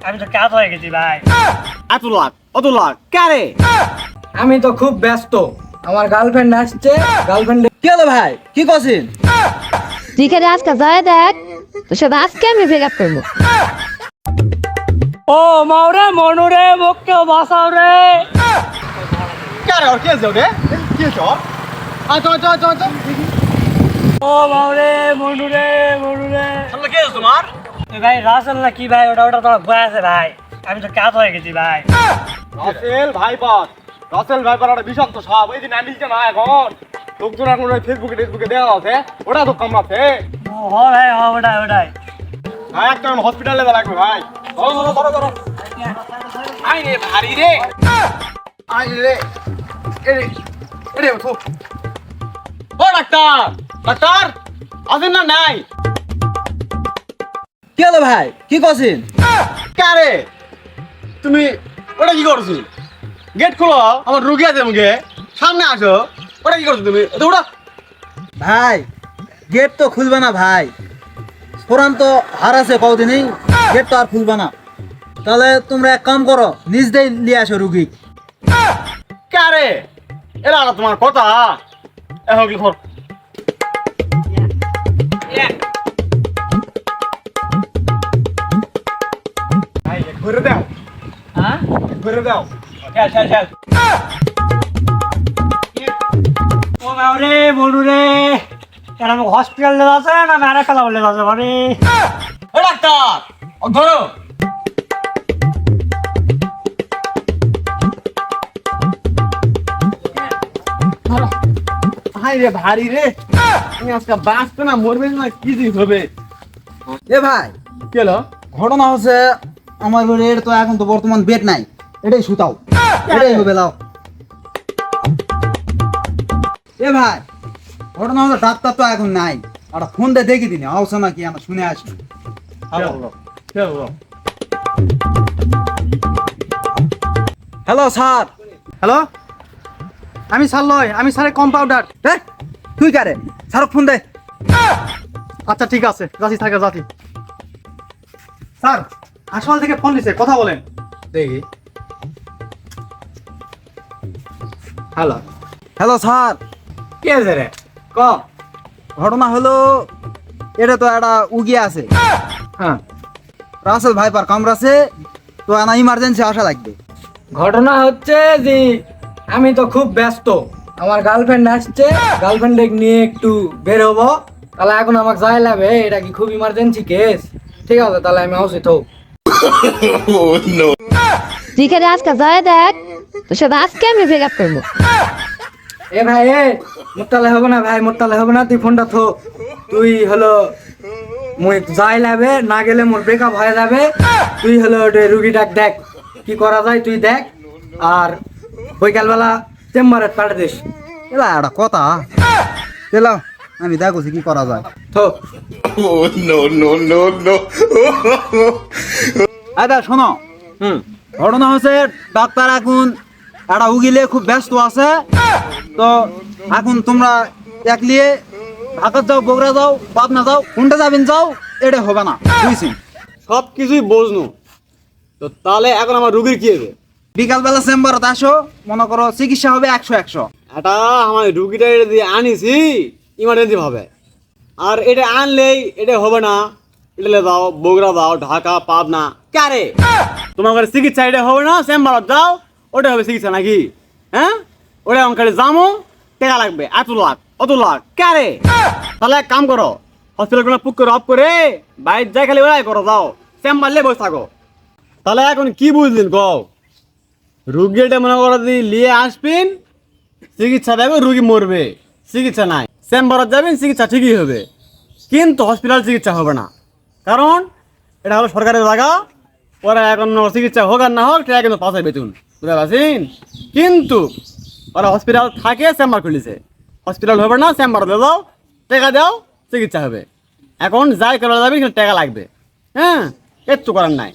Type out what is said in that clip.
আমি তো কাজ হয়ে গেছি ভাই। এত লাখ অত লাখ কারে? আমি তো খুব ব্যস্ত, আমার গার্লফ্রেন্ড আসছে। গার্লফ্রেন্ড কি হলো ভাই, কি করছেন? তুই খালি আজকে যায় দেখ, তোর সাথে আজকে আমি ব্রেকআপ করবো। ও মাওরে মনুরে মুখকে বাঁচাও রে। কারে আর কি আছে ওরে? কি হচ্ছে ওর? আচ্ছা ও মাওরে মনুরে মনুরে। সামনে কি আছে তোমার? ভাই রাসেল না কি ভাই, ওটা তো ভয় আছে ভাই। আমি তো কাজ হয়ে গেছি ভাই। রাসেল ভাইপার একটা বিষাক্ত সাপ। এই দিন আনিলছে না এখন লোকজন এখন ফেসবুকে দেওয়া আছে, ওটা তো কামড়াচ্ছে। হ ভাই হ, ওটাই। ভাই একটা হসপিটালে লাগবে ভাই। ধরো আই রে ভারী রে, আই রে এরে উঠো। ও ডাক্তার আছেন না? নাই। কি হলো ভাই, কি করছেন? কারে তুমি ওটা কি করছো? গেট খোলো, আমার রুগী আছে মুখে, সামনে আসো। ওটা কি করছো তুমি? ওটা ভাই গেট তো খুলবে না ভাই, ফোরান তো হারাছে কদিনই, গেট তো আর খুলবে না। তাহলে তোমরা এক কাম করো, নিজ দিয়ে নিয়ে আসো রুগী। কারে এরা না তোমার কথা এখন কি খবর? ঘুরে দাও, হ্যাঁ ঘুরে দাও। খেল। ও মাওরে মনুরে, কেন আমাকে হসপিটালে আছে না মেরা খেলা বলে আছে ভাবি? ও ডাক্তার ধরো। হাই রে ভারী রে, তুমি আজকে বাঁচবে না মরবে না কি দিন হবে? এ ভাই কি হলো? ঘটনা হচ্ছে, আমার বাড়ির তো এখন তো বর্তমান বেড নাই, এটাই সুতাও, এটাই হবে লাও। এ ভাই ঘটনা হচ্ছে ডাক্তার তো এখন নাই, একটা ফোন দিয়ে দেখি দিনি আওসা নাকি আমরা শুনে আসি। Hello sir. হ্যালো, আমি স্যার লয়, আমি স্যারের কম্পাউন্ডার। তুই কারে? স্যারক ফোন দে। আচ্ছা ঠিক আছে, যাচ্ছি যাচ্ছি। স্যার হাসপাতাল থেকে ফোন দিছে, কথা বলেন। দেখি। Hello sir. কি আছে রে? ক। ঘটনা হলো, এটা তো একটা উগিয়ে আছে, হ্যাঁ রাসেল ভাইপার কামড়াছে, তো আনা ইমার্জেন্সি আসা লাগবে। ঘটনা হচ্ছে যে আমি তো খুব ব্যস্ত, আমার গার্লফ্রেন্ড আসছে, গার্লফ্রেন্ড নিয়ে একটু বের হবো। তাহলে এখন আমাকে যাই লাগবে, এটা কি খুব ইমার্জেন্সি কেস? ঠিক আছে, তাহলে আমি উচিত হোক। তুই খালি আজকে যায় দেখ, তোর সাথে আজকে আমি ব্রেকআপ করবো। এ ভাই মোট্টালে হবে না ভাই, মোট্টালে হবে না, তুই ফোনটা থো। তুই হলো মুই যাই লাগবে, না গেলে মোর ব্রেকআপ হয়ে যাবে। তুই হলো রুগীটাকে দেখ কি করা যায়, তুই দেখ। আর বৈকালবেলা চেম্বারে পাঠিয়ে দিস। এলা একটা কথা, এলাও আমি দেখছি কি করা যায়। থো। আচ্ছা শোনো, ঘটনা হচ্ছে ডাক্তার এখন একটা উগিলে খুব ব্যস্ত আছে, তো এখন তোমরা একলিয়ে ঢাকা যাও, বগুড়া যাও, পাবনা যাও, কোনটা যাবেন যাও, এটা হবে না বুঝছি। সব কিছুই বুঝনু তো, তাহলে এখন আমার রুগীর কি হবে? বিকালবেলা চেম্বারত আসো, মনে করো চিকিৎসা হবে 100-100। এটা আমার রুগীটা এটা দিয়ে আনিছি ইমার্জেন্সি ভাবে, আর এটা আনলেই এটা হবে না। এটা যাও বগুড়া যাও, ঢাকা পাবনা, কারে তোমার ঘরে চিকিৎসা এটা হবে না, চেম্বারত যাও, ওটা হবে চিকিৎসা নাকি? হ্যাঁ, ওটা আমার খালি যামো, টাকা লাগবে এত লাখ অত লাখ কারে? তাহলে এক কাম করো, হসপিটালগুলো পুক করে অফ করে বাইরে যাই খালি ওরাই করো, যাও চেম্বার লে বসে থাকো। তাহলে এখন কি বুঝলেন কও? রুগীটা মনে করো যদি নিয়ে আসবেন, চিকিৎসা দেবে, রুগী মরবে, চিকিৎসা নাই। চেম্বারত যাবেন, চিকিৎসা ঠিকই হবে, কিন্তু হসপিটাল চিকিৎসা হবে না, কারণ এটা হলো সরকারের জায়গা। ওরা এখন চিকিৎসা হোক আর না হোক, এটা কিন্তু পাশে বেতন, বুঝতে পারছেন? কিন্তু ওরা হসপিটাল থাকে, চেম্বার খুলেছে, হসপিটাল হবে না, চেম্বার দাও, টাকা দাও, চিকিৎসা হবে। এখন যাই করা যাবে, টাকা লাগবে। হ্যাঁ, কিচ্ছু করার নাই।